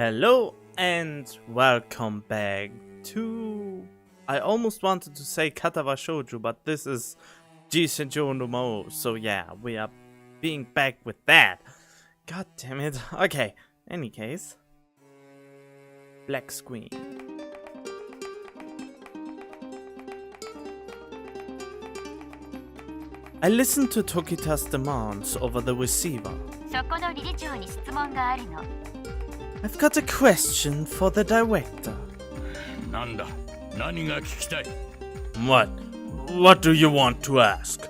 Hello and welcome back to... I almost wanted to say Katawa Shoujo, but this is G-senjou no Maou, so yeah, we are being back with that. God damn it. Okay, any case. Black screen. I listened to Tokita's demands over the receiver. I've got a question for the director. What do you want to ask?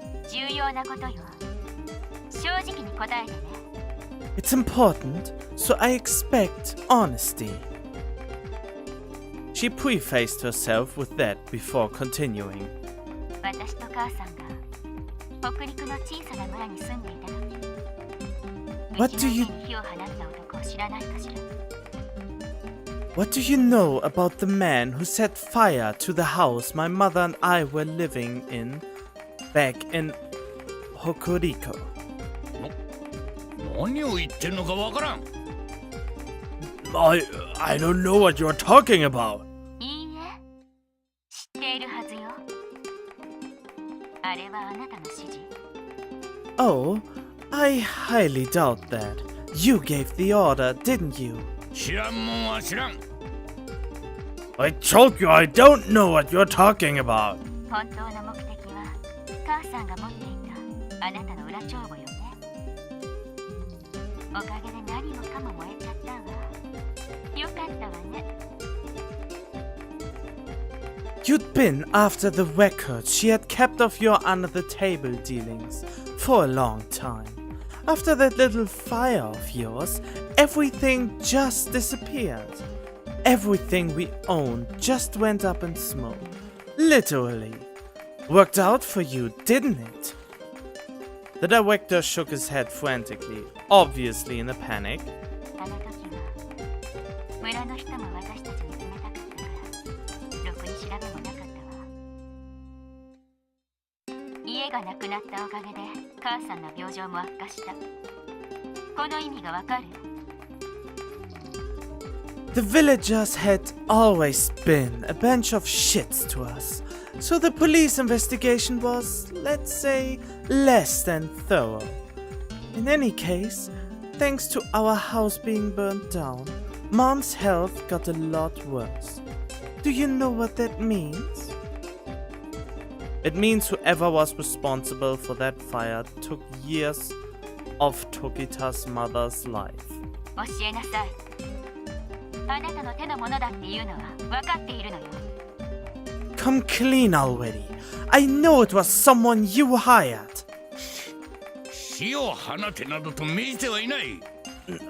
It's important, so I expect honesty. She prefaced herself with that before continuing. What do you know about the man who set fire to the house my mother and I were living in back in Hokuriko? I don't know what you're talking about. Oh, I highly doubt that. You gave the order, didn't you? I told you I don't know what you're talking about. You'd been after the records she had kept of your under-the-table dealings for a long time. After that little fire of yours, everything just disappeared. Everything we owned just went up in smoke. Literally. Worked out for you, didn't it? The director shook his head frantically, obviously in a panic. The villagers had always been a bunch of shits to us, so the police investigation was, let's say, less than thorough. In any case, thanks to our house being burnt down, Mom's health got a lot worse. Do you know what that means? It means whoever was responsible for that fire took years of Tokita's mother's life. Come clean already. I know it was someone you hired.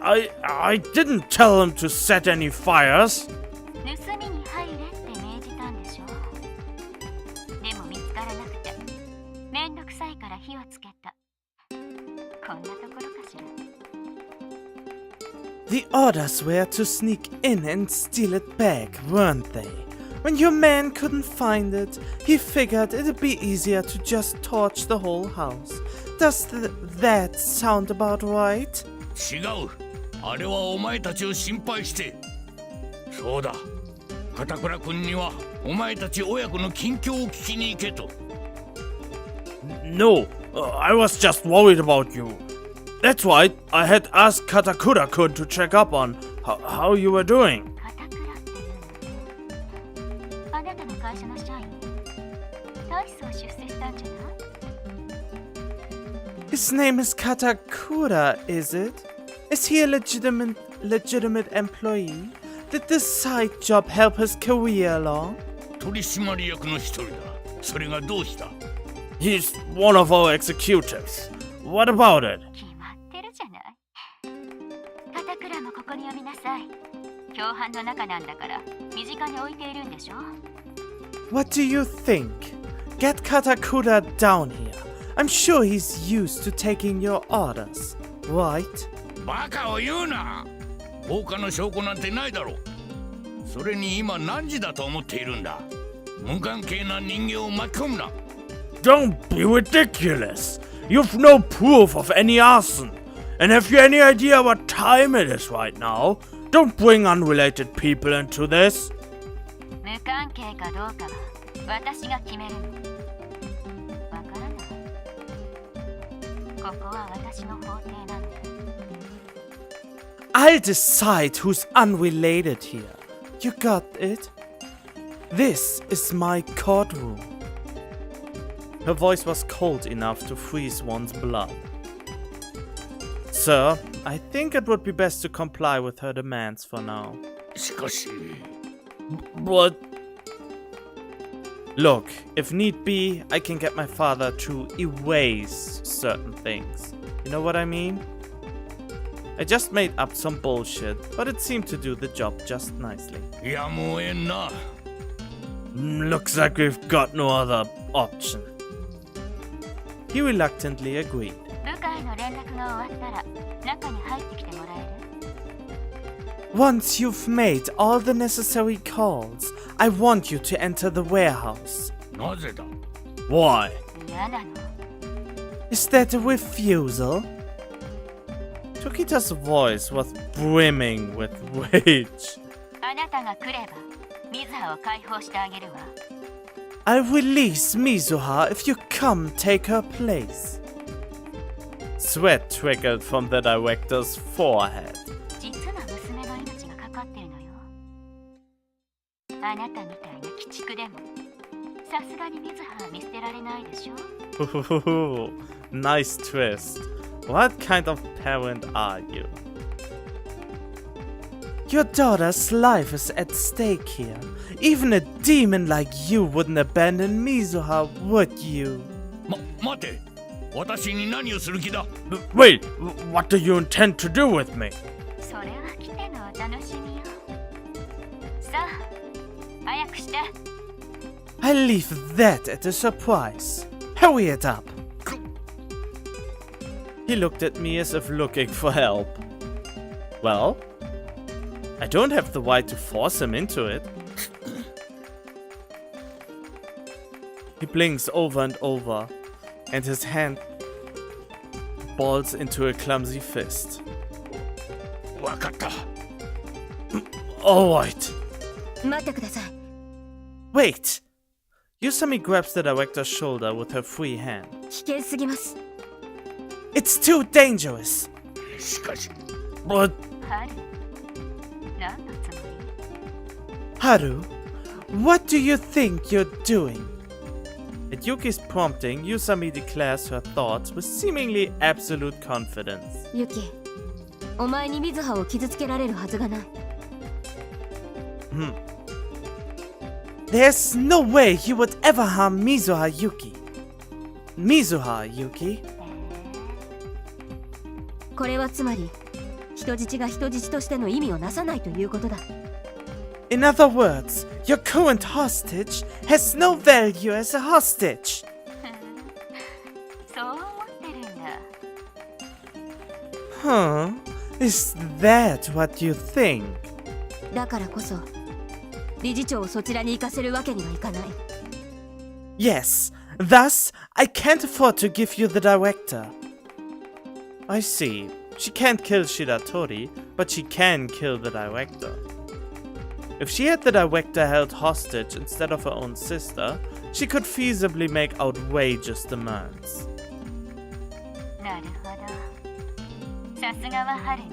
I didn't tell him to set any fires. The orders were to sneak in and steal it back, weren't they? When your man couldn't find it, he figured it'd be easier to just torch the whole house. Does that sound about right? No, I was just worried about you. That's why I had asked Katakura-kun to check up on how you were doing. His name is Katakura, is it? Is he a legitimate employee? Did this side job help his career along? He's one of our executives. What about it? What do you think? Get Katakura down here. I'm sure he's used to taking your orders, right? Don't be ridiculous. You've no proof of any arson. And have you any idea what time it is right now? Don't bring unrelated people into this. 無関係かどうかは私が決めるの。わからない。ここは私の法廷なの。I'll decide who's unrelated here. You got it? This is my courtroom. Her voice was cold enough to freeze one's blood. Sir, I think it would be best to comply with her demands for now. しかし But look, if need be, I can get my father to erase certain things. You know what I mean? I just made up some bullshit, but it seemed to do the job just nicely. いやもうええな Looks like we've got no other option. He reluctantly agreed. 部下への連絡が終わったら中に入ってきてもらえる？ Once you've made all the necessary calls, I want you to enter the warehouse. なぜだ Why? 嫌なの。 Is that a refusal? Tokita's voice was brimming with rage. あなたが来れば水葉を解放してあげるわ。 I'll release Mizuha if you come take her place. Sweat trickled from the director's forehead. 実の娘の命がかかってるのよ。あなたみたいな鬼畜でもさすがに水葉は見捨てられないでしょ。Nice twist. What kind of parent are you? Your daughter's life is at stake here. Even a demon like you wouldn't abandon Mizuha, would you? 待て私に何をする気だ Wait, what do you intend to do with me? それは来てのお楽しみよ。さあ、早くして。I'll leave that at a surprise. Hurry it up. He looked at me as if looking for help. Well, I don't have the right to force him into it. He blinks over and over, and his hand balls into a clumsy fist. わかった Alright. 待ってください。 Wait! Yusami grabs the director's shoulder with her free hand. 危険すぎます。 It's too dangerous! しかし But 春、何のつもり？ Haru, what do you think you're doing? At Yuki's prompting, Yusami declares her thoughts with seemingly absolute confidence. ユキ、お前に水葉を傷つけられるはずがない。There's no way you would ever harm Mizuha Yuki. Mizuha Yuki? これはつまり、人質が人質としての意味をなさないということだ。In other words, your current hostage has no value as a hostage. そう思ってるんだ。Huh? Is that what you think? だからこそ、理事長をそちらに行かせるわけにはいかない。Yes, thus, I can't afford to give you the director. I see. She can't kill Shiratori, but she can kill the director. If she had the director held hostage instead of her own sister, she could feasibly make outrageous demands. なるほど。さすがは春ね。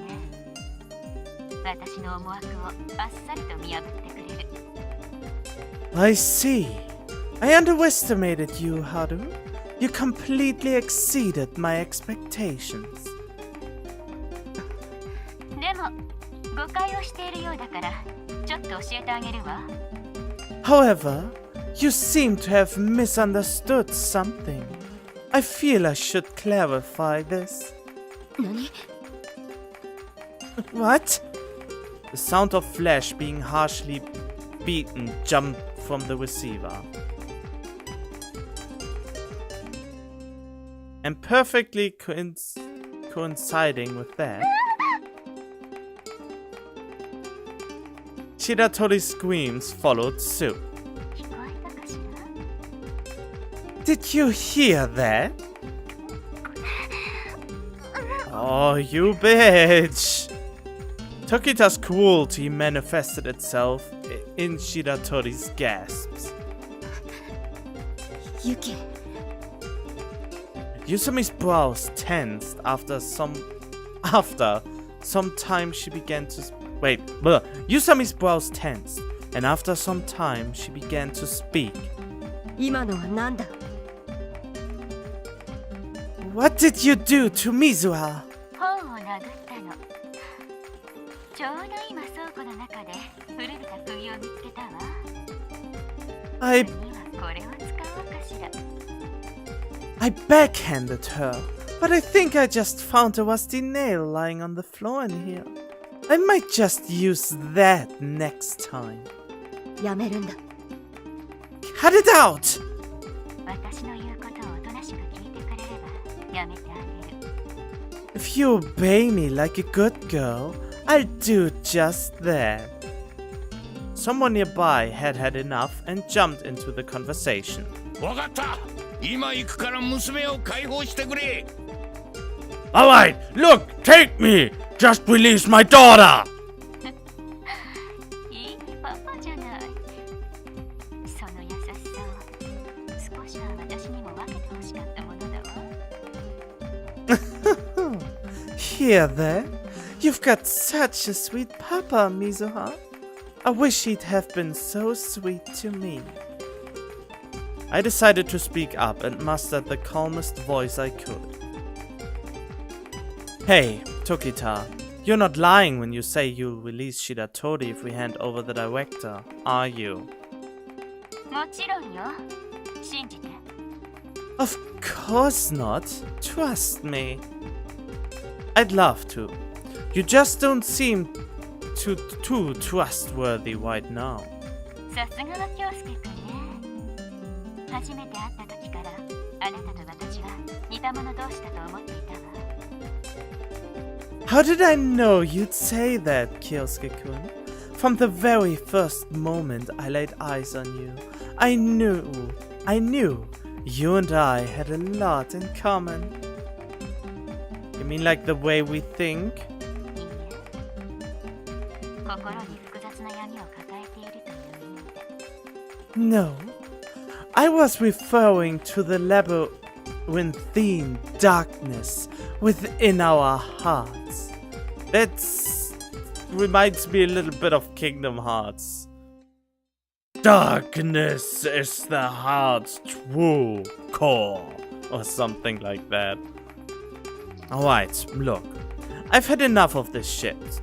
私の思惑をあっさりと見破ってくれる。I see. I underestimated you, Haru. You completely exceeded my expectations. でも、誤解をしているようだから、ちょっと教えてあげるわ。However, you seem to have misunderstood something. I feel I should clarify this. 何？ What? The sound of flesh being harshly beaten jumped from the receiver. And perfectly coinciding with that, Shiratori's screams followed suit. 聞こえたかしら？ Did you hear that? Oh, you bitch! Tokita's cruelty manifested itself in Shiratori's gasps. Yuki. Yusumi's brows tensed after some time she began to Yusumi's brows tensed, and after some time she began to speak. 今のは何だ? What did you do to Mizuha? 本を殴ったの。ちょうど今倉庫の中で古びた釘を見つけたわ。 I にはこれを使おうかしら。 backhanded her, but I think I just found a rusty nail lying on the floor in here. I might just use that next time. やめるんだ。 Cut it out! 私の言うことをおとなしく聞いてくれればやめてあげる。 If you obey me like a good girl, I'll do just that. Someone nearby had had enough and jumped into the conversation. わかった。今行くから娘を解放してくれ。Alright, look, take me! Just release my daughter! いいパパじゃない。その優しさを少しは私にも分けてほしかったものだわ。 Hear that? You've got such a sweet papa, Mizuha. I wish he'd have been so sweet to me. I decided to speak up and mustered the calmest voice I could. Hey, Tokita, you're not lying when you say you'll release Shiratori if we hand over the director, are you? もちろんよ。信じて。 Of course not. Trust me. I'd love to. You just don't seem too trustworthy right now. さすがは京介くんね。初めて会った時からあなたと私は似た者同士だと思っていたわ。 How did I know you'd say that, Kyosuke-kun? From the very first moment I laid eyes on you, I knew you and I had a lot in common. You mean like the way we think? いいえ。心に複雑な闇を抱えているという意味で。 No. I was referring to the labyrinthine darkness within our hearts. That reminds me a little bit of Kingdom Hearts. Darkness is the heart's true core, or something like that. Alright, look. I've had enough of this shit.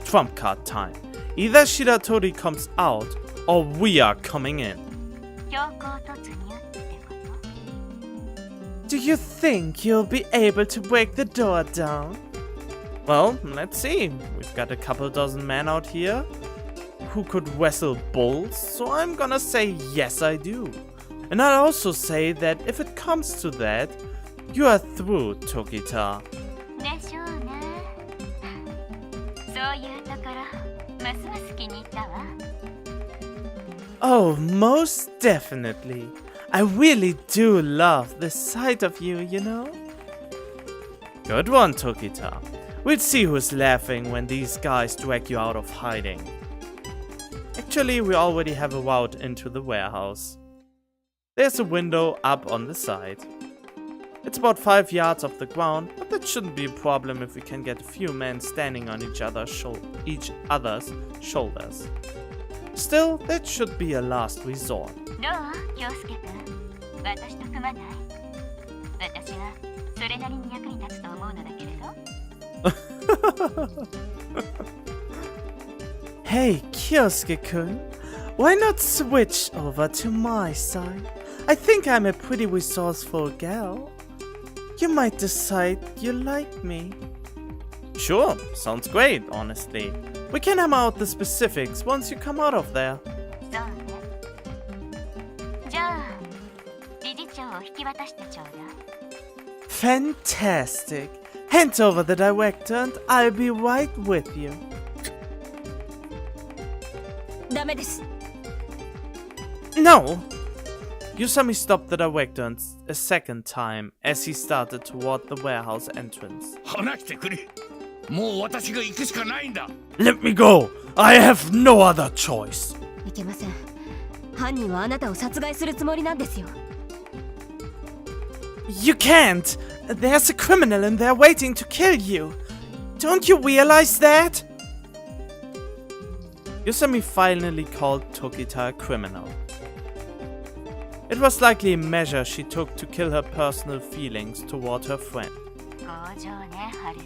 Trump card time. Either Shiratori comes out, or we are coming in. 強行突入ってこと？ Do you think you'll be able to break the door down? Well, let's see. We've got a couple dozen men out here who could wrestle bulls, so I'm gonna say yes I do. And I'll also say that if it comes to that, you are through, Tokita. でしょうね。そういうところ、ますます気に入ったわ。 Oh, most definitely. I really do love the sight of you, you know? Good one, Tokita. We'll see who's laughing when these guys drag you out of hiding. Actually, we already have a route into the warehouse. There's a window up on the side. It's about 5 yards off the ground, but that shouldn't be a problem if we can get a few men standing on each other's shoulders. Still, that should be a last resort. どう京介くん。私と組まない？私はそれなりに役に立つと思うのだけれど。Hey, Kyosuke-kun, why not switch over to my side? I think I'm a pretty resourceful gal. You might decide you like me. Sure, sounds great, honestly. We can hammer out the specifics once you come out of there. そうね。じゃあ、理事長を引き渡してちょうだい。 Fantastic. Hand over the director and I'll be right with you. ダメです。 No! Yusami stopped the director a second time as he started toward the warehouse entrance. 話してくれ。もう私が行くしかないんだ。Let me go! I have no other choice! いけません。犯人はあなたを殺害するつもりなんですよ。You can't! There's a criminal in there waiting to kill you! Don't you realize that? Yusami finally called Tokita a criminal. It was likely a measure she took to kill her personal feelings toward her friend. 強情ね、ハル。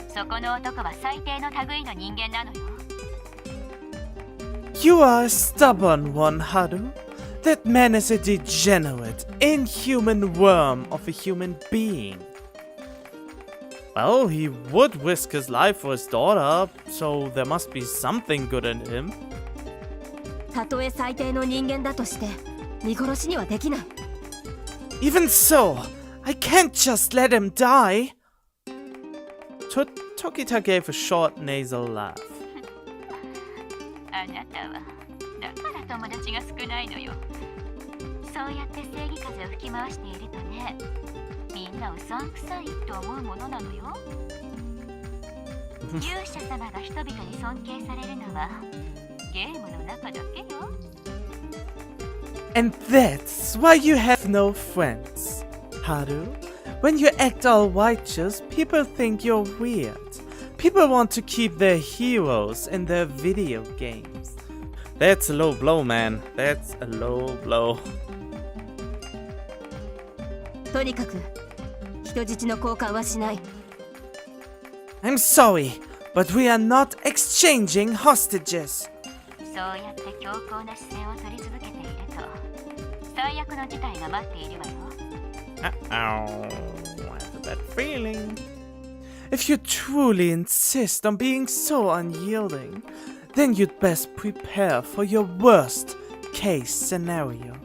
そこの男は最低の類の人間なのよ。You are a stubborn one, Haru. That man is a degenerate, inhuman worm of a human being. Well, he would risk his life for his daughter, so there must be something good in him. たとえ最低の人間だとして見殺しにはできない。Even so, I can't just let him die. Tokita gave a short nasal laugh. あなたはだから友達が少ないのよ。そうやって正義風を吹き回しているとね、みんなうさんくさいと思うものなのよ。勇者様が人々に尊敬されるのはゲームの中だけよ。And that's why you have no friends, Haru. When you act all righteous, people think you're weird. People want to keep their heroes in their video games. That's a low blow, man. That's a low blow. とにかく人質の交換はしない。I'm sorry, but we are not exchanging hostages. そうやって強硬な姿勢を取り続けていると最悪の事態が待っているわよ。Uh-oh, I have a bad feeling. If you truly insist on being so unyielding, then you'd best prepare for your worst case scenario.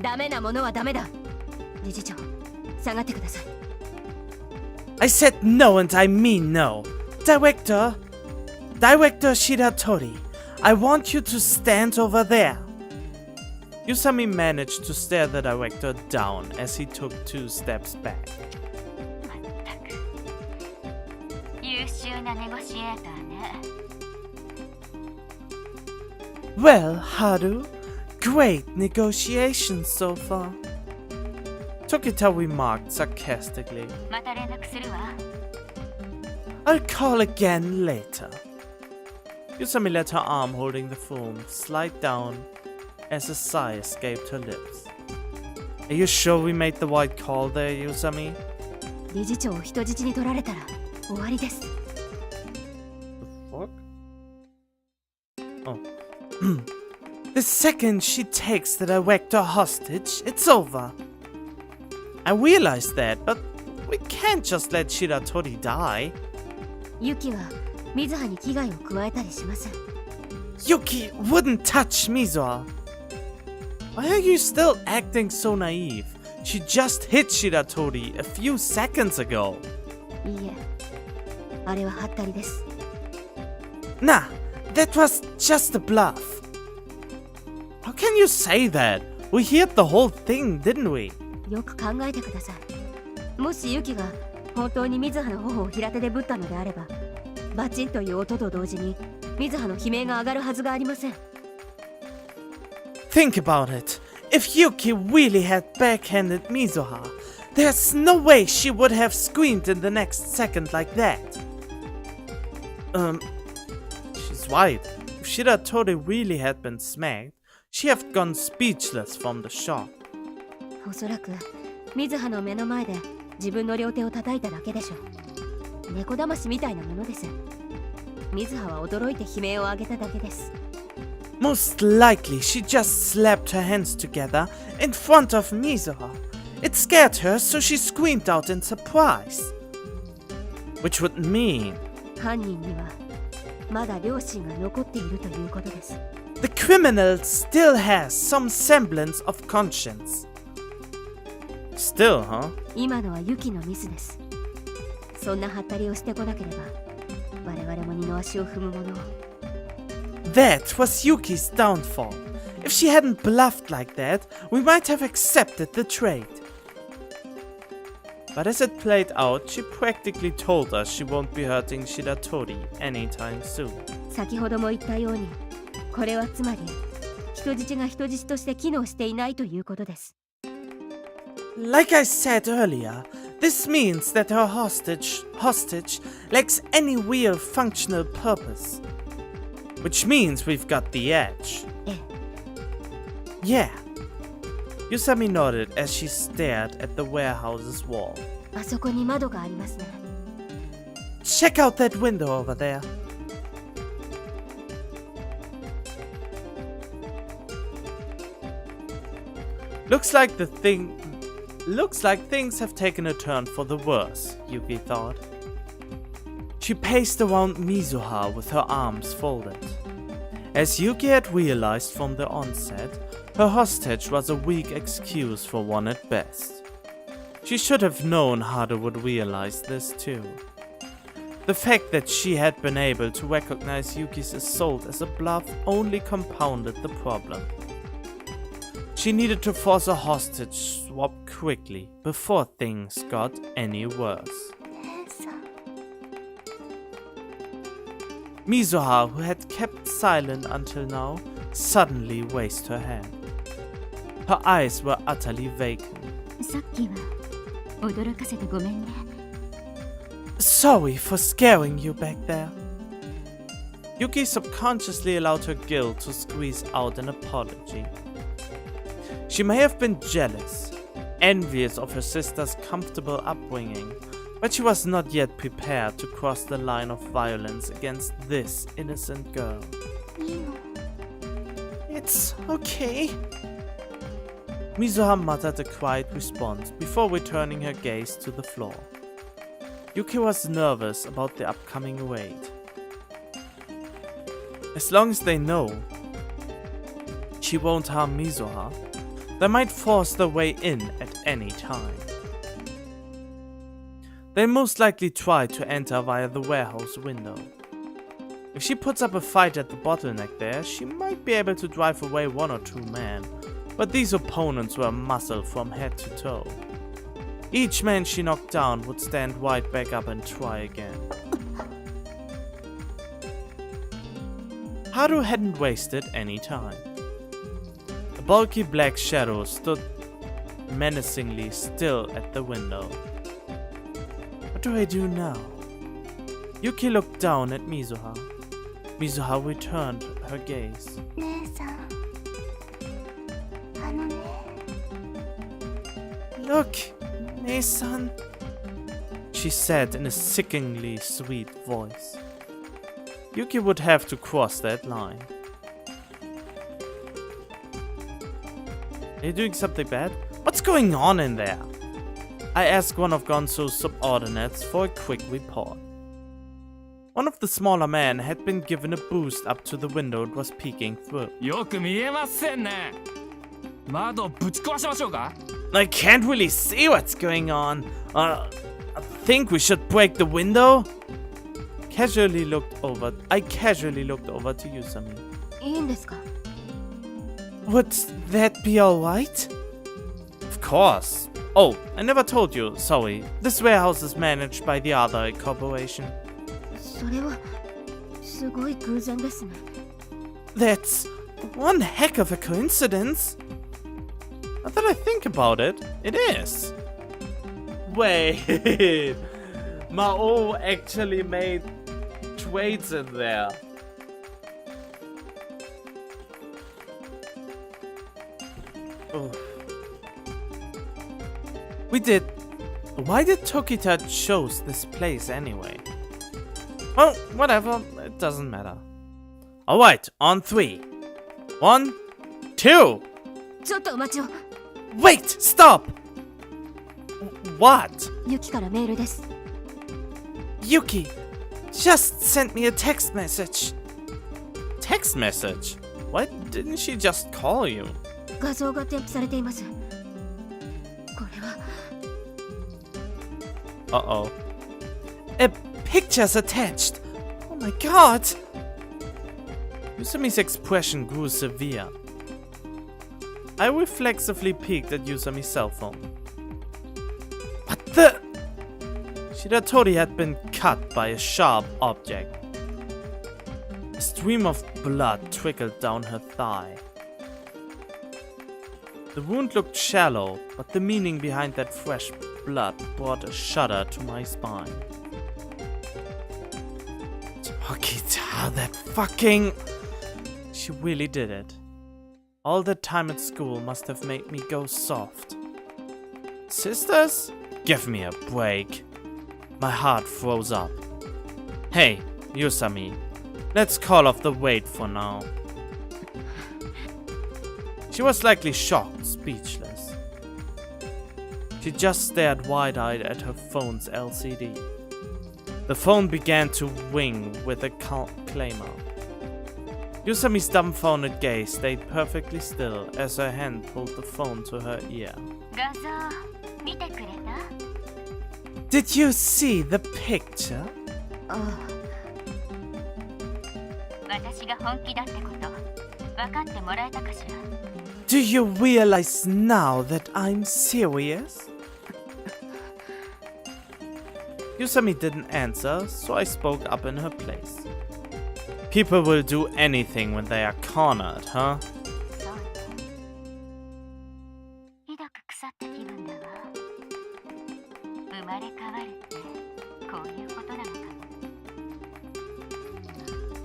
ダメなものはダメだ。理事長、下がってください。I said no and I mean no. Director Shiratori, I want you to stand over there. Yusami managed to stare the director down as he took 2 steps back. まったく優秀なネゴシエーターね。Well, Haru, great negotiations so far. Tokita remarked sarcastically. また連絡するわ。I'll call again later. Yusami let her arm holding the phone slide down as a sigh escaped her lips. Are you sure we made the right call there, Yusami? 理事長を人質に取られたら終わりです。The fuck? Oh. The second she takes the director hostage, it's over. I realize that, but we can't just let Shiratori die. ユキは水葉に危害を加えたりしません。Yuki wouldn't touch Mizuha. Why are you still acting so naive? She just hit Shiratori a few seconds ago. いいえ、あれはハッタリです。Nah, that was just a bluff. How can you say that? We heard the whole thing, didn't we? よく考えてください。もしユキが本当に水葉の頬を平手でぶったのであれば、バチンという音と同時に水葉の悲鳴が上がるはずがありません。Think about it. If Yuki really had backhanded Mizuha, there's no way she would have screamed in the next second like that. She's right. If Shiratori really had been smacked, she'd have gone speechless from the shock. おそらく水葉の目の前で自分の両手を叩いただけでしょう。猫だましみたいなものです。水葉は驚いて悲鳴を上げただけです。Most likely, she just slapped her hands together in front of Mizuha. It scared her, so she screamed out in surprise. Which would mean 犯人にはまだ良心が残っているということです。the criminal still has some semblance of conscience. Still, huh? 今のはユキのミスです。そんなハッタリをしてこなければ我々も二の足を踏むものを。That was Yuki's downfall. If she hadn't bluffed like that, we might have accepted the trade. But as it played out, she practically told us she won't be hurting Shiratori anytime soon. 先ほども言ったように、これはつまり人質が人質として機能していないということです。Like I said earlier, this means that her hostage lacks any real functional purpose. Which means we've got the edge. Yeah. Yusami nodded as she stared at the warehouse's wall. あそこに窓がありますね。Check out that window over there. Looks like things have taken a turn for the worse, Yuki thought. She paced around Mizuha with her arms folded. As Yuki had realized from the onset, her hostage was a weak excuse for one at best. She should have known Haru would realize this too. The fact that she had been able to recognize Yuki's assault as a bluff only compounded the problem. She needed to force a hostage swap quickly before things got any worse. Mizuha, who had kept silent until now, suddenly raised her hand. Her eyes were utterly vacant. さっきは驚かせてごめんね。Sorry for scaring you back there. Yuki subconsciously allowed her guilt to squeeze out an apology. She may have been jealous, envious of her sister's comfortable upbringing, but she was not yet prepared to cross the line of violence against this innocent girl. It's okay. Mizuha muttered a quiet response before returning her gaze to the floor. Yuki was nervous about the upcoming raid. As long as they know she won't harm Mizuha, they might force their way in at any time. They'll most likely try to enter via the warehouse window. If she puts up a fight at the bottleneck there, she might be able to drive away one or two men, but these opponents were muscle from head to toe. Each man she knocked down would stand right back up and try again. Haru hadn't wasted any time. A bulky black shadow stood menacingly still at the window. What do I do now? Yuki looked down at Mizuha. Mizuha returned her gaze. 姉さん、あのね。 Look, Nei-san, she said in a sickeningly sweet voice. Yuki would have to cross that line. Are you doing something bad? What's going on in there? I asked one of Gonzo's subordinates for a quick report. One of the smaller men had been given a boost up to the window it was peeking through. よく見えませんね。窓ぶち壊しましょうか？ I can't really see what's going on. I think we should break the window? I casually looked over to Yusami. いいんですか？ Would that be alright? Of course. Oh, I never told you, sorry. This warehouse is managed by the other corporation. それはすごい偶然ですね。 That's one heck of a coincidence. Now that I think about it, it is. Wait, Maou actually made trades in there. Oh. We did. Why did Tokita choose this place anyway? Well, whatever, it doesn't matter. Alright, on 3. 1, 2! ちょっとお待ちを。 Wait! Stop! What? ユキからメールです。 Yuki just sent me a text message. Text message? Why didn't she just call you? 画像が添付されています。これは。 Uh-oh. A picture's attached. Oh my god! Yusami's expression grew severe. I reflexively peeked at Yusami's cell phone. What the? Shiratori had been cut by a sharp object. A stream of blood trickled down her thigh. The wound looked shallow, but the meaning behind that fresh blood brought a shudder to my spine. Tokita, that fucking... She really did it. All that time at school must have made me go soft. Sisters? Give me a break. My heart froze up. Hey, Yusami, let's call off the wait for now. She was likely shocked, speechless. She just stared wide-eyed at her phone's LCD. The phone began to ring with a claimer. Yusami's dumbfounded gaze stayed perfectly still as her hand pulled the phone to her ear. Did you see the picture? Do you realize now that I'm serious? Yusami didn't answer, so I spoke up in her place. People will do anything when they are cornered, huh?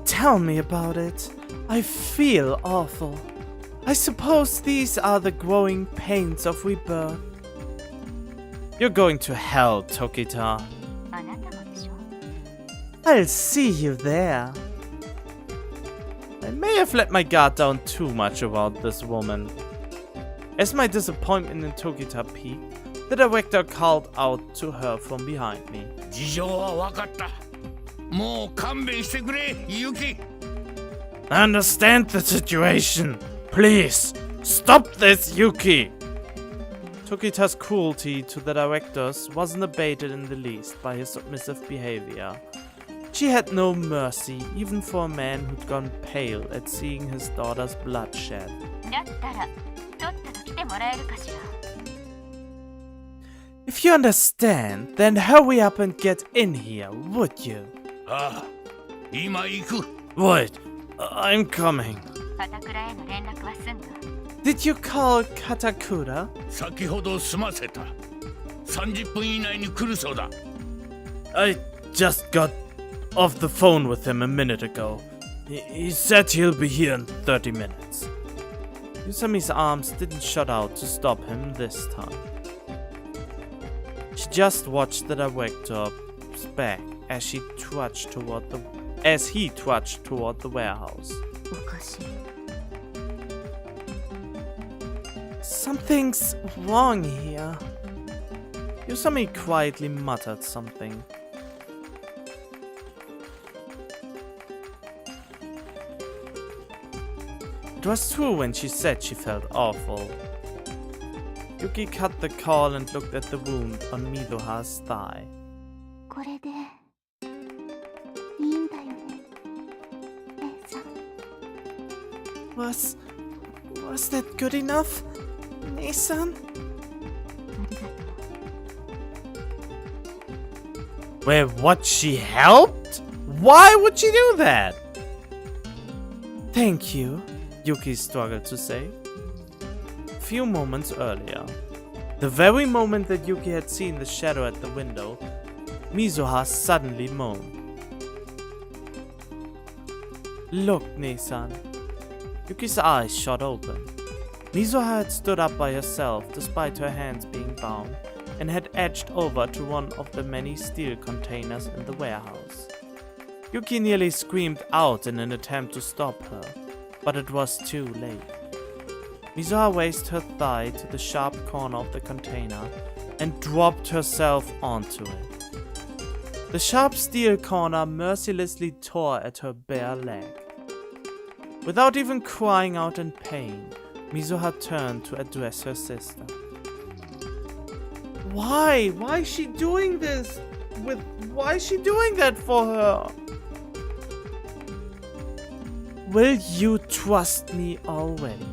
Tell me about it. I feel awful. I suppose these are the growing pains of rebirth. You're going to hell, Tokita. I'll see you there. I may have let my guard down too much about this woman. As my disappointment in Tokita peaked, the director called out to her from behind me. I understand the situation. Please, stop this, Yuki! Tokita's cruelty to the directors wasn't abated in the least by his submissive behavior. She had no mercy, even for a man who'd gone pale at seeing his daughter's bloodshed. If you understand, then hurry up and get in here, would you? Wait, I'm coming. Did you call Katakura? I just got off the phone with him a minute ago. He said he'll be here in 30 minutes. Yusami's arms didn't shut out to stop him this time. She just watched the director's back as he trudged toward the warehouse. Something's wrong here. Yusami quietly muttered something. It was true when she said she felt awful. Yuki cut the call and looked at the wound on Mizuha's thigh. Was that good enough, Nei-san? Wait, what? She helped? Why would she do that? Thank you, Yuki struggled to say. A few moments earlier, the very moment that Yuki had seen the shadow at the window, Mizuha suddenly moaned. Look, Nei-san. Yuki's eyes shot open. Mizuha had stood up by herself despite her hands being bound and had edged over to one of the many steel containers in the warehouse. Yuki nearly screamed out in an attempt to stop her, but it was too late. Mizuha raised her thigh to the sharp corner of the container and dropped herself onto it. The sharp steel corner mercilessly tore at her bare leg. Without even crying out in pain, Mizuha turned to address her sister. Why? Why is she doing this? Why is she doing that for her? Will you trust me already?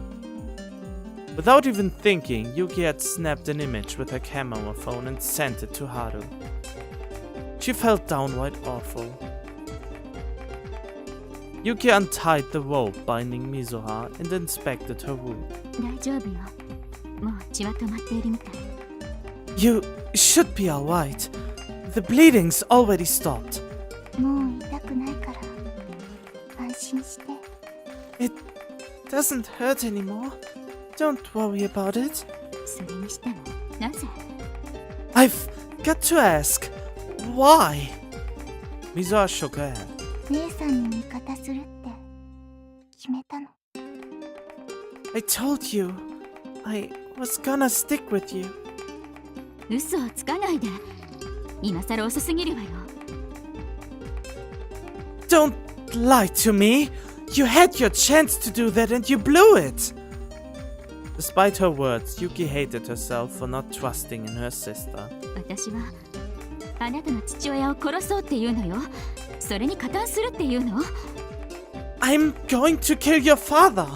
Without even thinking, Yuki had snapped an image with her camera phone and sent it to Haru. She felt downright awful. Yuki untied the rope binding Mizuha and inspected her wound. 大丈夫よ。もう血は止まっているみたい。You should be alright. The bleeding's already stopped. もう痛くないから安心して。 It doesn't hurt anymore. Don't worry about it. それにしてもなぜ？ I've got to ask, why? Mizuha shook her head. 姉さんに味方するって決めたの。 I told you, I was gonna stick with you. 嘘をつかないで。今更遅すぎるわよ。 Don't lie to me. You had your chance to do that and you blew it. Despite her words, Yuki hated herself for not trusting in her sister. 私はあなたの父親を殺そうっていうのよ。それに加担するっていうの？ I'm going to kill your father.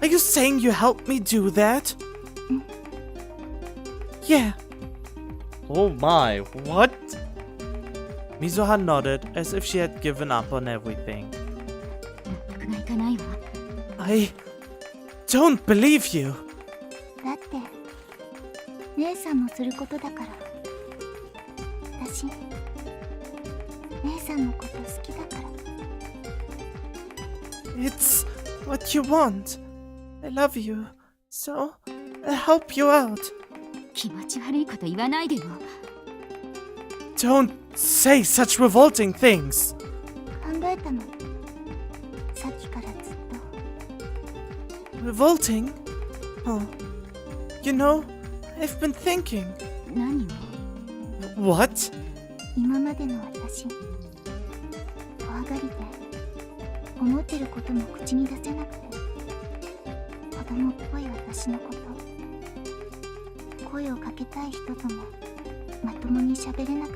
Are you saying you helped me do that? Yeah. Oh my, what? Mizuha nodded as if she had given up on everything. 納得がいかないわ。 I don't believe you. だって姉さんのすることだから。私姉さんのこと好きだから。 It's what you want. I love you. So, I'll help you out. 気持ち悪いこと言わないでよ。 Don't say such revolting things. 考えたの。さっきからずっと。 Revolting? Oh. You know, I've been thinking. 何を？ What? 今までの私怖がりで思ってることも口に出せなくて、子供っぽい私のこと、声をかけたい人ともまともに喋れなかっ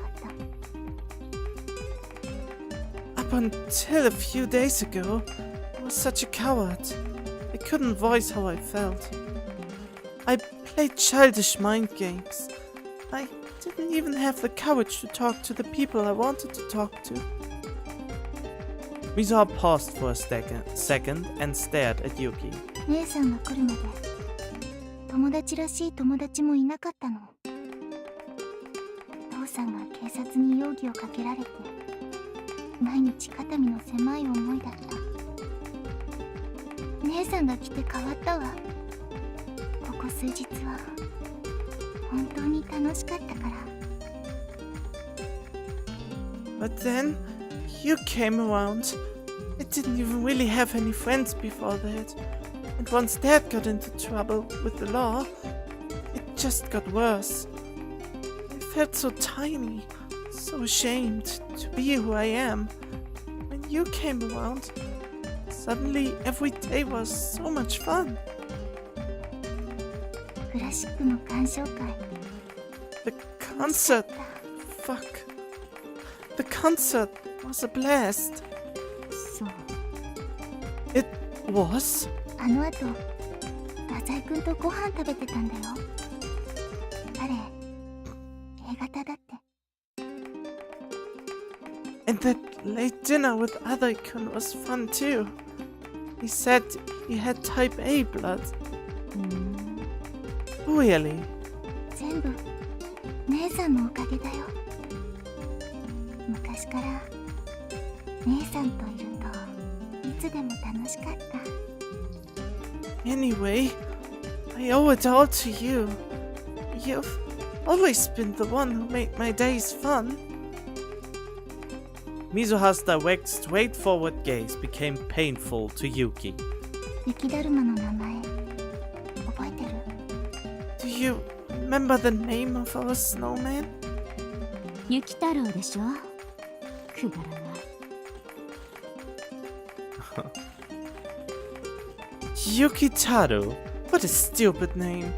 た。 Up until a few days ago, I was such a coward. I couldn't voice how I felt. I played childish mind games. I didn't even have the courage to talk to the people I wanted to talk to. Mizuha paused for a second and stared at Yuki. 姉さんが来るまで友達らしい友達もいなかったの。父さんが警察に容疑をかけられて毎日肩身の狭い思いだった。姉さんが来て変わったわ。ここ数日は本当に楽しかったから。 But then, you came around. I didn't even really have any friends before that. And once Dad got into trouble with the law, it just got worse. I felt so tiny, so ashamed to be who I am. When you came around, suddenly every day was so much fun. クラシックの鑑賞会。 The concert, fuck. The concert was a blast. そう。 It was? あの後、浅井くんとご飯食べてたんだよ。彼、A 型だって。 And that late dinner with Adaikun was fun too. He said he had type A blood. Really? 全部、姉さんのおかげだよ。昔から姉さんといるといつでも楽しかった。 Anyway, I owe it all to you. You've always been the one who made my days fun. Mizuha's direct, straightforward gaze became painful to Yuki. 雪だるまの名前覚えてる？ Do you remember the name of our snowman? 雪太郎でしょ？くだらない。 Yukitaru? What a stupid name.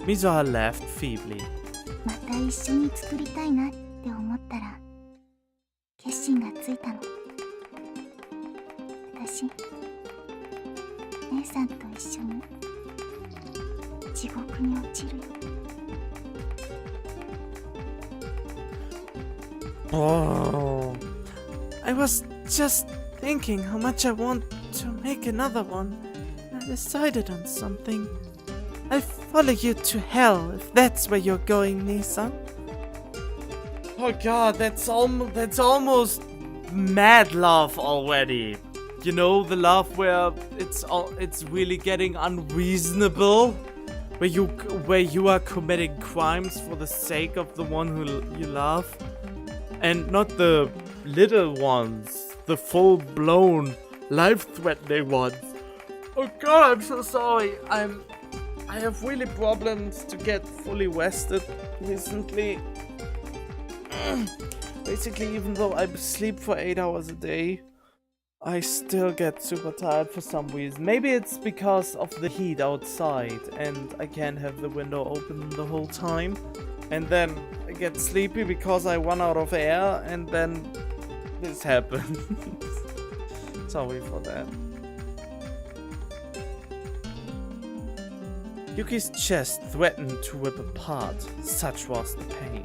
Mizuha laughed feebly. また一緒に作りたいなって思ったら決心がついたの。私、姉さんと一緒に地獄に落ちるよ。 Oh, I was just thinking how much I want to make another one. I decided on something. I'll follow you to hell if that's where you're going, Nissan. Oh god, that's almost mad love already. You know, the love where it's really getting unreasonable, where you are committing crimes for the sake of the one who you love. And not the little ones, the full-blown, life-threatening ones. Oh god, I'm so sorry. I have really problems to get fully rested recently. Basically, even though I sleep for 8 hours a day, I still get super tired for some reason. Maybe it's because of the heat outside and I can't have the window open the whole time. And then I get sleepy because I run out of air, and then this happens. Sorry for that. Yuki's chest threatened to rip apart, such was the pain.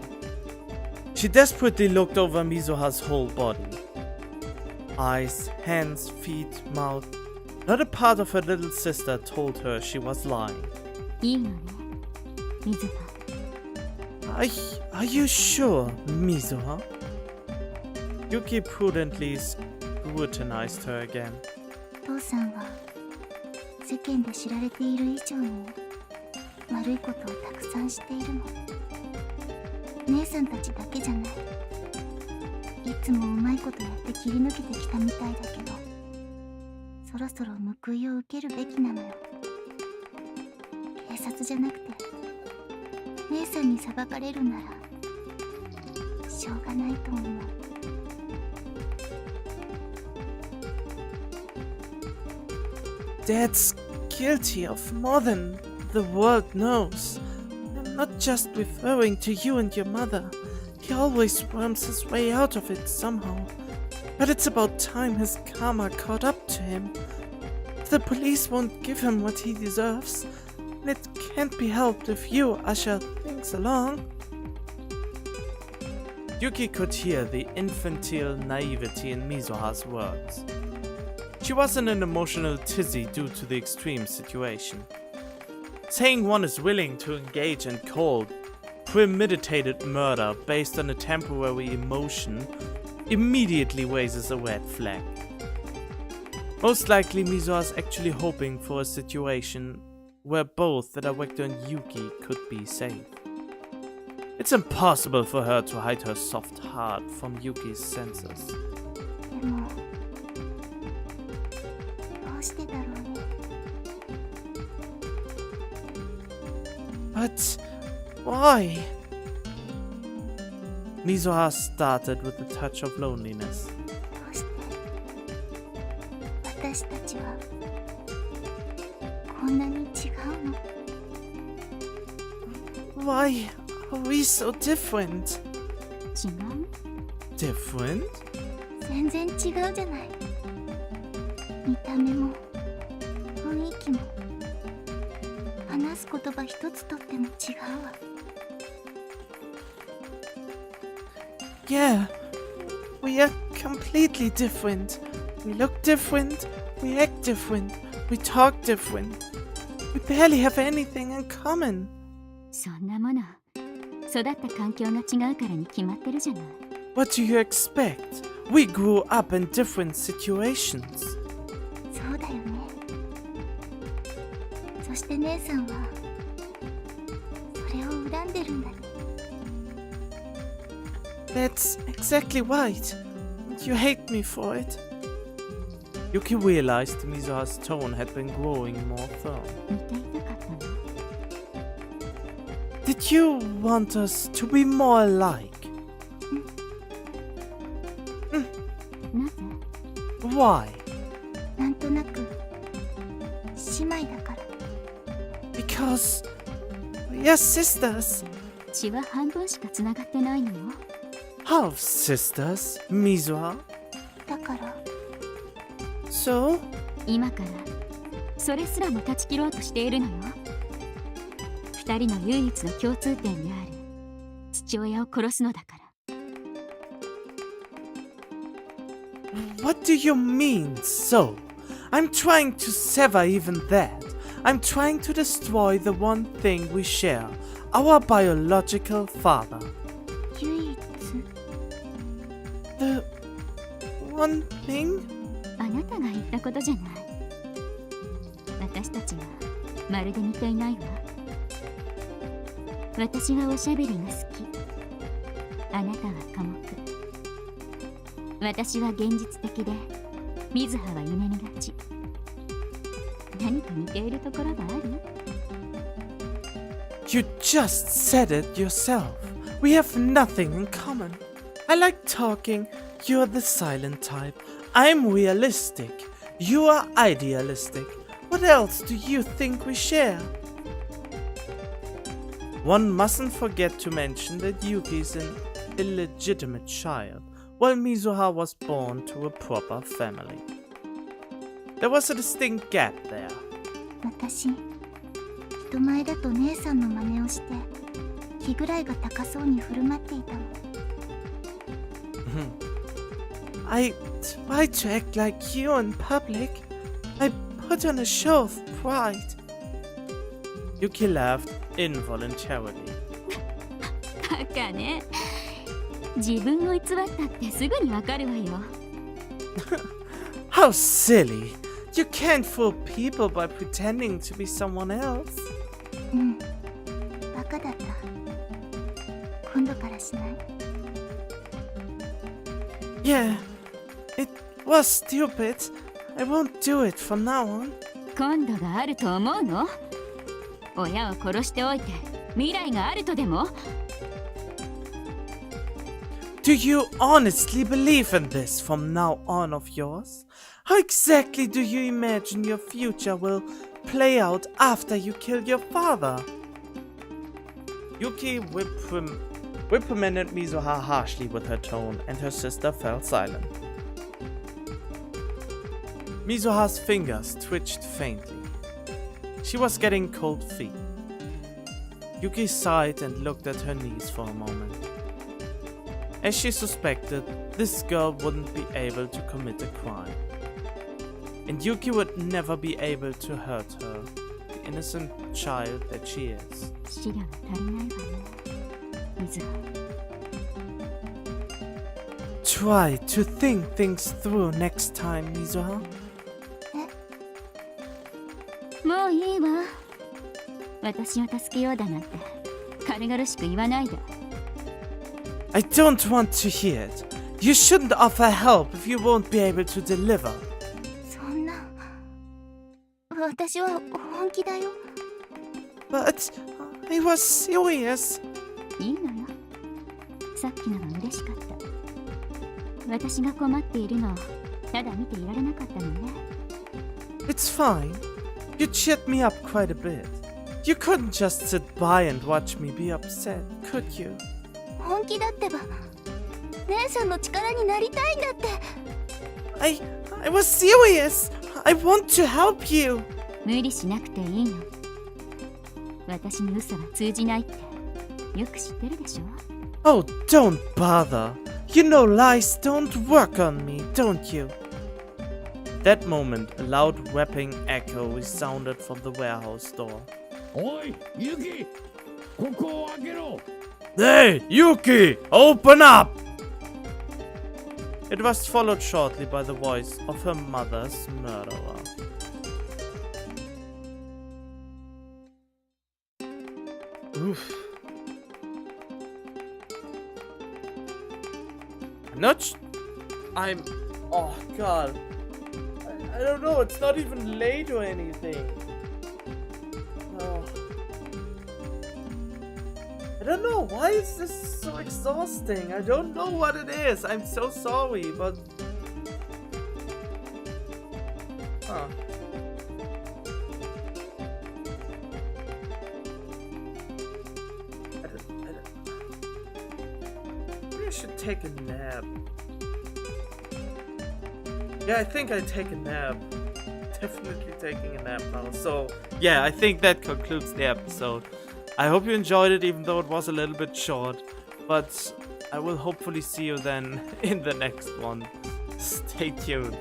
She desperately looked over Mizuha's whole body. Eyes, hands, feet, mouth. Not a part of her little sister told her she was lying. いいのね、水葉。 Are you sure, Mizuha? Yuki prudently scrutinized her again. 父さんは世間で知られている以上に悪いことをたくさんしているの。姉さんたちだけじゃない。いつもうまいことやって切り抜けてきたみたいだけど、そろそろ報いを受けるべきなのよ。警察じゃなくて姉さんに裁かれるならしょうがないと思う。 Dad's guilty of more than the world knows. I'm not just referring to you and your mother. He always worms his way out of it somehow. But it's about time his karma caught up to him. The police won't give him what he deserves. And it can't be helped if you usher things along. Yuki could hear the infantile naivety in Mizuha's words. She was in an emotional tizzy due to the extreme situation. Saying one is willing to engage in cold, premeditated murder based on a temporary emotion immediately raises a red flag. Most likely Mizuha is actually hoping for a situation where both the director and Yuki could be safe. It's impossible for her to hide her soft heart from Yuki's senses. でもどうしてだろうね。 But why? Mizuha started with a touch of loneliness. どうして私たちはこんなに違うの。 Why are we so different? 違う？ Different? 全然違うじゃない。見た目も雰囲気も話す言葉一つとっても違うわ。 Yeah, we are completely different. We look different, we act different, we talk different. We barely have anything in common. そんなもの育った環境が違うからに決まってるじゃない。 What do you expect? We grew up in different situations. そうだよね。そして姉さんはそれを恨んでるんだね。 That's exactly right. You hate me for it. Yuki realized Mizuha's tone had been growing more firm. 見ていたかったの。 Did you want us to be more alike? なぜ？ Why? なんとなく姉妹だから。 Because we are sisters. 血は半分しかつながってないのよ。 Half sisters, Mizuha. だから So? 今からそれすらも断ち切ろうとしているのよ。二人の唯一の共通点である父親を殺すのだから。 What do you mean, so? I'm trying to sever even that. I'm trying to destroy the one thing we share, our biological father. 唯一 The one thing? あなたが言ったことじゃない。私たちはまるで似ていないわ。私はおしゃべりが好き。あなたは寡黙。私は現実的で、水葉は夢見がち。何か似ているところがある？ You just said it yourself. We have nothing in common. I like talking. You're the silent type. I'm realistic. You are idealistic. What else do you think we share? One mustn't forget to mention that Yuki's an illegitimate child, while Mizuha was born to a proper family. There was a distinct gap there. 私人前だと姉さんの真似をして気ぐらいが高そうに振る舞っていたの。I tried to act like you in public. I put on a show of pride. Yuki laughed involuntarily. バカね。自分を偽ったってすぐにわかるわよ。How silly! You can't fool people by pretending to be someone else. うん、バカだった。今度からしない？ Yeah, it was stupid. I won't do it from now on. 今度があると思うの？親を殺しておいて未来があるとでも？ Do you honestly believe in this from now on of yours? How exactly do you imagine your future will play out after you kill your father? Yuki reprimanded Mizuha harshly with her tone, and her sister fell silent. Mizuha's fingers twitched faintly. She was getting cold feet. Yuki sighed and looked at her knees for a moment. As she suspected, this girl wouldn't be able to commit a crime. And Yuki would never be able to hurt her, the innocent child that she is. 資料が足りないわね、水葉。 Try to think things through next time, Mizuha. もういいわ。私を助けようだなんて軽々しく言わないで。 I don't want to hear it. You shouldn't offer help if you won't be able to deliver. そんな私は本気だよ。 But I was serious. いいのよ。さっきのは嬉しかった。私が困っているのをただ見ていられなかったのね。 It's fine. You cheered me up quite a bit. You couldn't just sit by and watch me be upset, could you? 本気だってば。姉さんの力になりたいんだって。I was serious. I want to help you. 無理しなくていいの。私に嘘は通じないってよく知ってるでしょ。 Oh, don't bother. You know lies don't work on me, don't you? At that moment, a loud rapping echo resounded from the warehouse door. おい、ユキ、ここを開けろ。 Hey, Yuki! Open up! It was followed shortly by the voice of her mother's murderer. Oof. I'm... Oh, God. I don't know, it's not even late or anything. Oh. I don't know, why is this so exhausting? I don't know what it is. I'm so sorry, but... Huh. Maybe I should take a nap. Yeah, I think I take a nap. Definitely taking a nap now. So, yeah, I think that concludes the episode. I hope you enjoyed it, even though it was a little bit short. But I will hopefully see you then in the next one. Stay tuned.